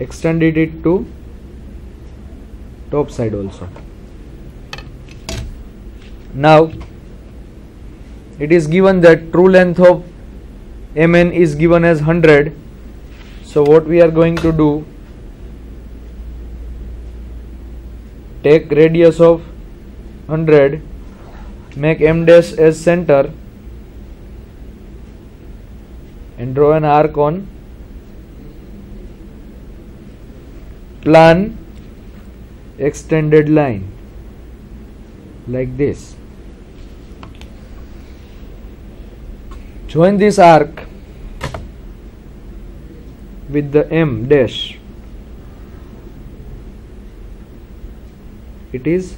extended it to top side also. Now it is given that true length of MN is given as 100. So what we are going to do, take radius of 100, make M dash as center and draw an arc on plan extended line like this. Join this arc with the M dash. It is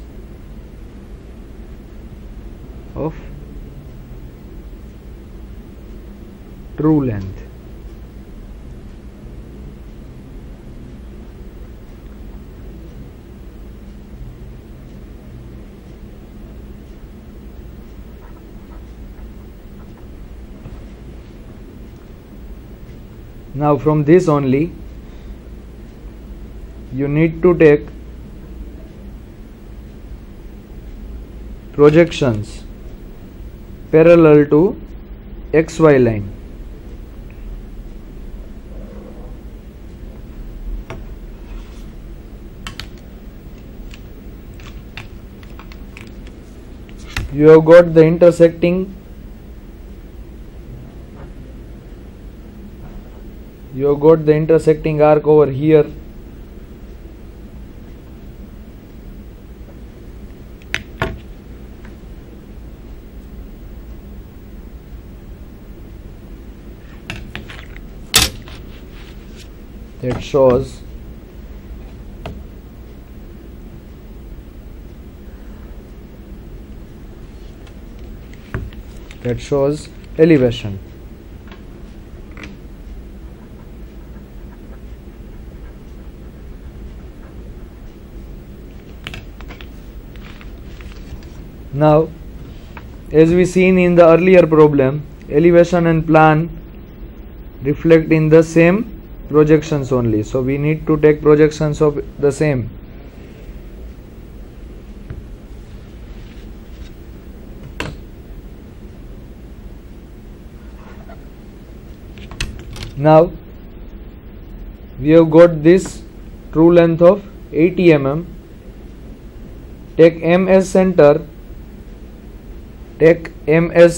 of true length. Now from this only you need to take projections parallel to XY line. You have got the intersecting arc over here. That shows elevation. Now, as we seen in the earlier problem, elevation and plan reflect in the same projections only. So we need to take projections of the same. Now we have got this true length of 80 mm. Take M as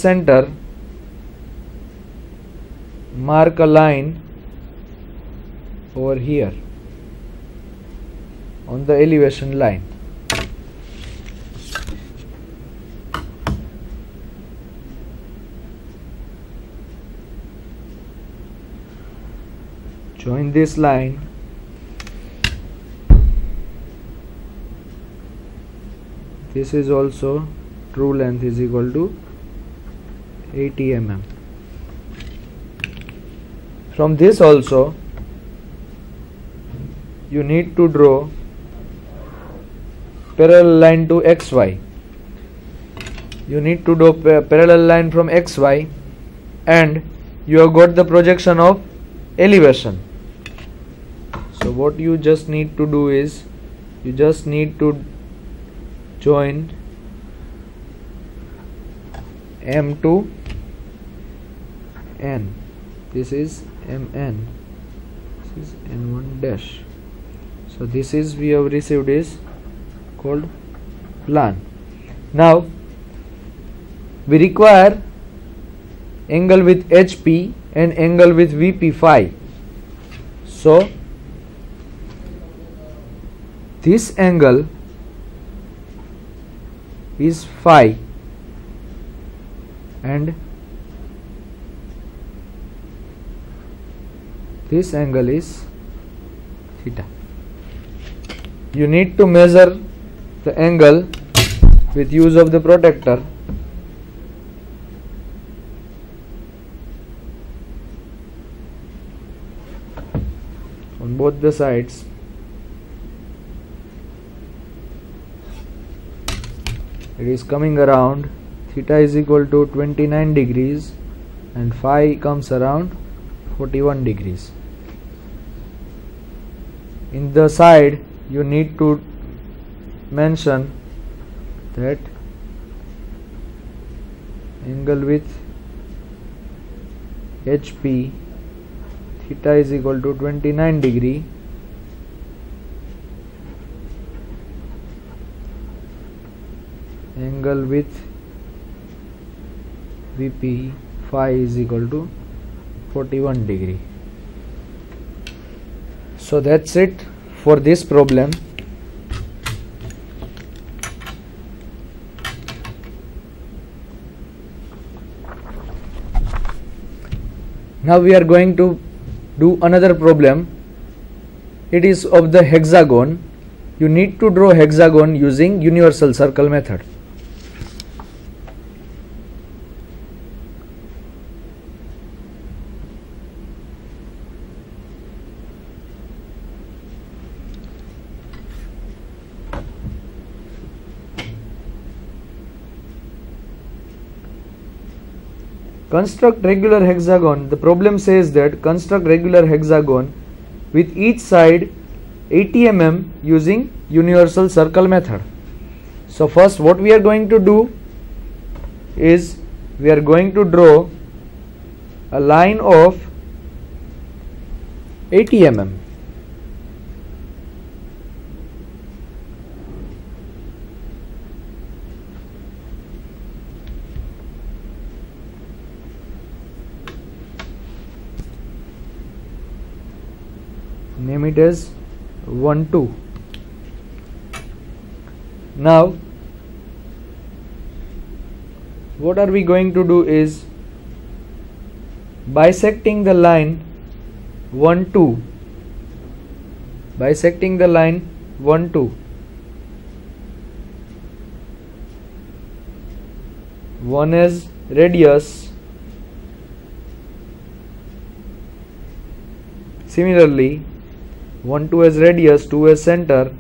center. Mark a line over here on the elevation line. Join this line. This is also true length is equal to 80 mm. From this also you need to draw parallel line to XY. You need to draw parallel line from XY, and you have got the projection of elevation. So what you just need to do is you just need to join M to N. This is MN. This is N1 dash. So this is we have received is called plan. Now we require angle with HP and angle with VP phi. So this angle is phi and this angle is theta. You need to measure the angle with use of the protractor. On both the sides. It is coming around, theta is equal to 29 degrees and phi comes around 41 degrees. in the side you need to mention that angle with HP theta is equal to 29 degree, angle with VP phi is equal to 41 degree. So that's it for this problem. Now we are going to do another problem. It is of the hexagon. You need to draw hexagon using universal circle method. Construct regular hexagon. The problem says that construct regular hexagon with each side 80 mm using universal circle method. So first what we are going to do is we are going to draw a line of 80 mm. Name it as 1 2. Now what are we going to do is bisecting the line 1 2, bisecting the line 1 2, one as radius, similarly 1 2 as radius, 2 as center,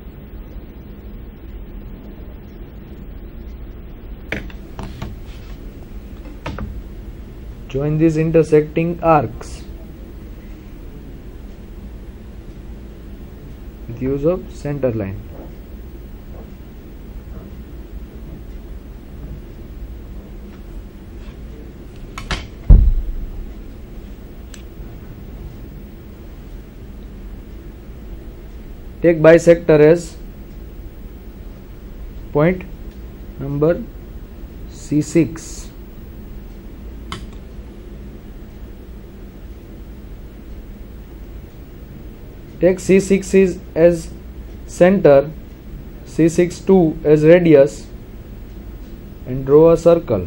join these intersecting arcs with use of center line. Take bisector as point number C6. Take C6 as center, C6 as radius, and draw a circle.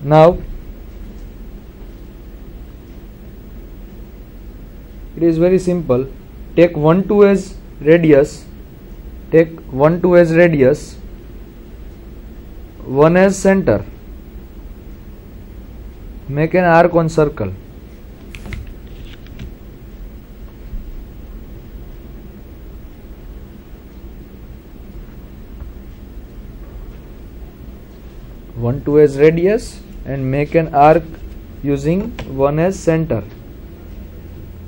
Now it is very simple. Take 1 2 as radius, take 1 2 as radius, 1 as center, make an arc on circle. One 2 as radius and make an arc using 1 as center.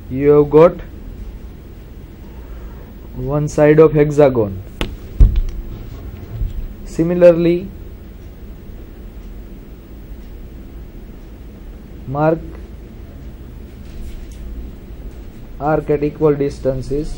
You have got one side of hexagon. Similarly, mark arc at equal distances.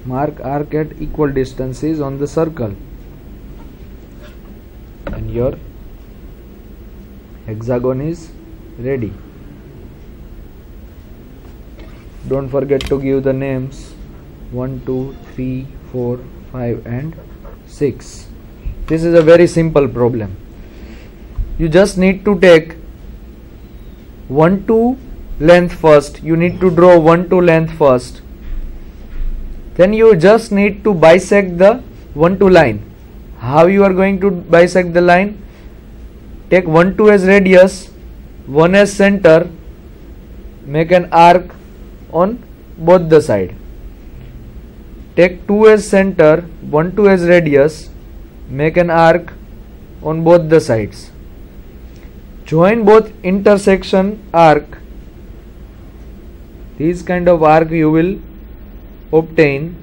Mark arc at equal distances on the circle, and your hexagon is ready. Don't forget to give the names 1 2 3 4 5 and 6. This is a very simple problem. You just need to take 1 2 length first. You need to draw 1 2 length first. Then you just need to bisect the 1 2 line. How you are going to bisect the line? Take 1 2 as radius, 1 as center, make an arc on both the side. Take 2 as center, 1 2 as radius, make an arc on both the sides. Join both intersection arc. These kind of arc you will obtain.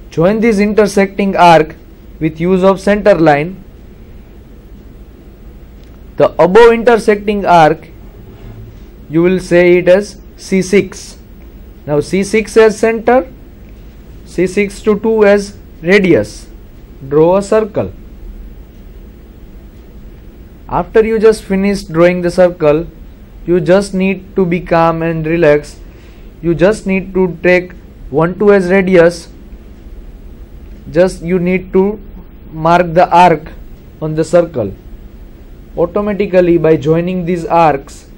Join this intersecting arc with use of center line. The above intersecting arc you will say it as C6. Now C6 as center, C6 to 2 as radius. Draw a circle. After you just finish drawing the circle, you just need to be calm and relax. You just need to take 1 2 as radius. Just you need to mark the arc on the circle. Automatically by joining these arcs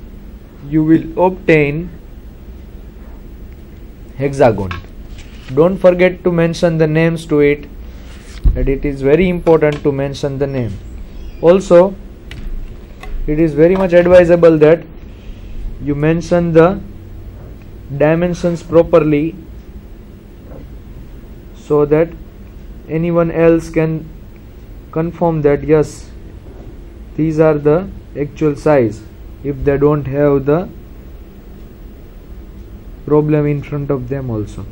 you will obtain hexagon. Don't forget to mention the names to it, and it is very important to mention the name. Also, it is very much advisable that you mention the dimensions properly so that anyone else can confirm that yes, these are the actual size if they don't have the problem in front of them also.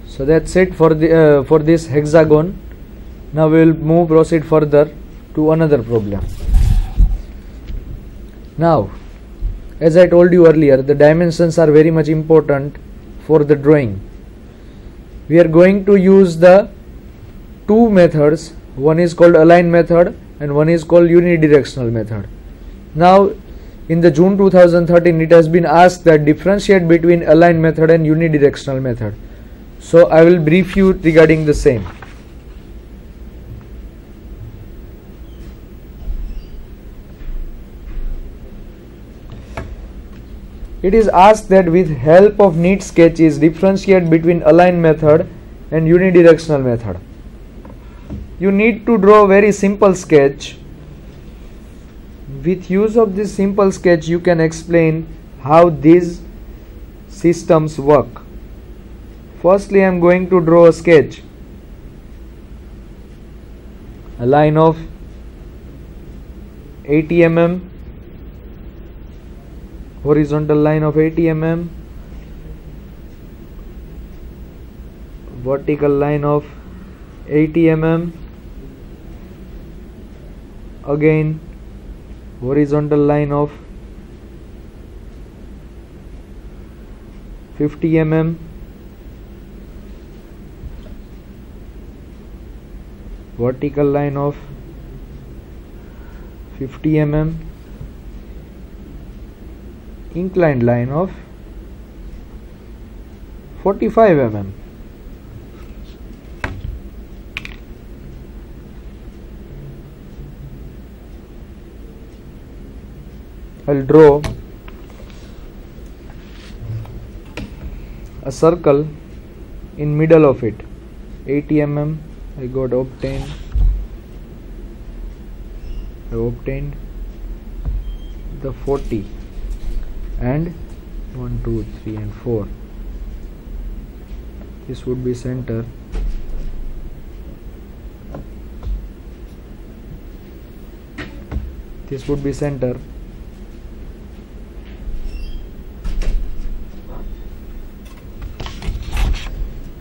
So that's it for this hexagon. Now we will proceed further to another problem. Now, as I told you earlier, the dimensions are very much important for the drawing. We are going to use the two methods. One is called align method and one is called unidirectional method. Now, in the June 2013, it has been asked that differentiate between align method and unidirectional method. So I will brief you regarding the same. It is asked that with help of neat sketches differentiate between align method and unidirectional method. You need to draw a very simple sketch. With use of this simple sketch you can explain how these systems work. Firstly, I am going to draw a sketch. A line of 80 mm, horizontal line of 80 mm, vertical line of 80 mm, again horizontal line of 50 mm, vertical line of 50 mm, inclined line of 45 mm. I'll draw a circle in middle of it. 80 mm I obtained the 40 and 1 2 3 and 4. This would be center. This would be center.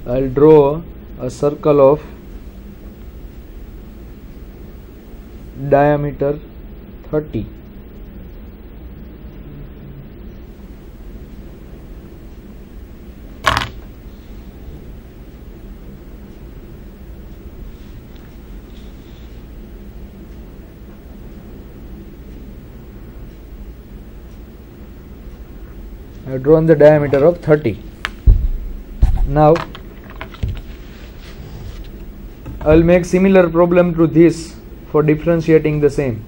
I'll draw a circle of diameter 30. I have drawn the diameter of 30. Now I will make similar problem to this for differentiating the same.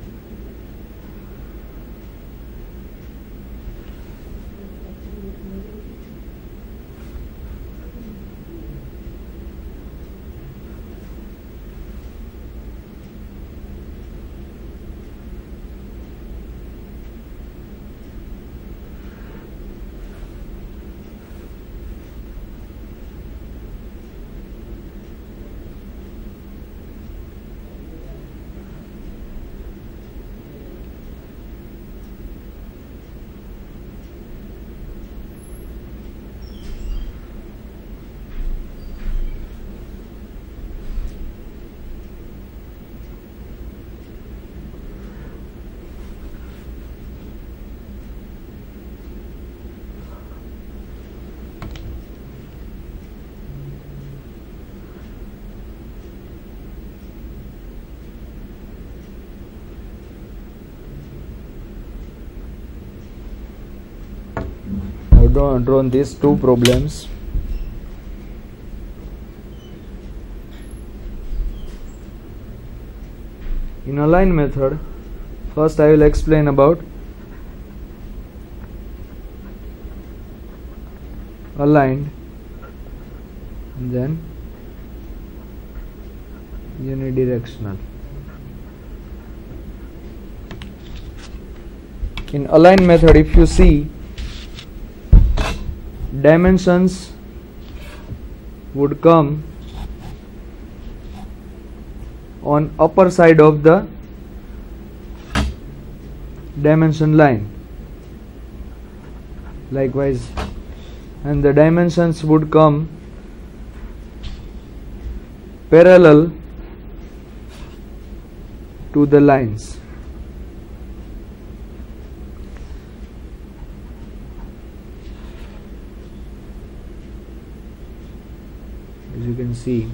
I have drawn these two problems. In align method, first I will explain about aligned and then unidirectional. In align method, if you see, dimensions would come on upper side of the dimension line, likewise, and the dimensions would come parallel to the lines. As you can see,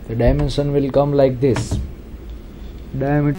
the dimension will come like this. Diameter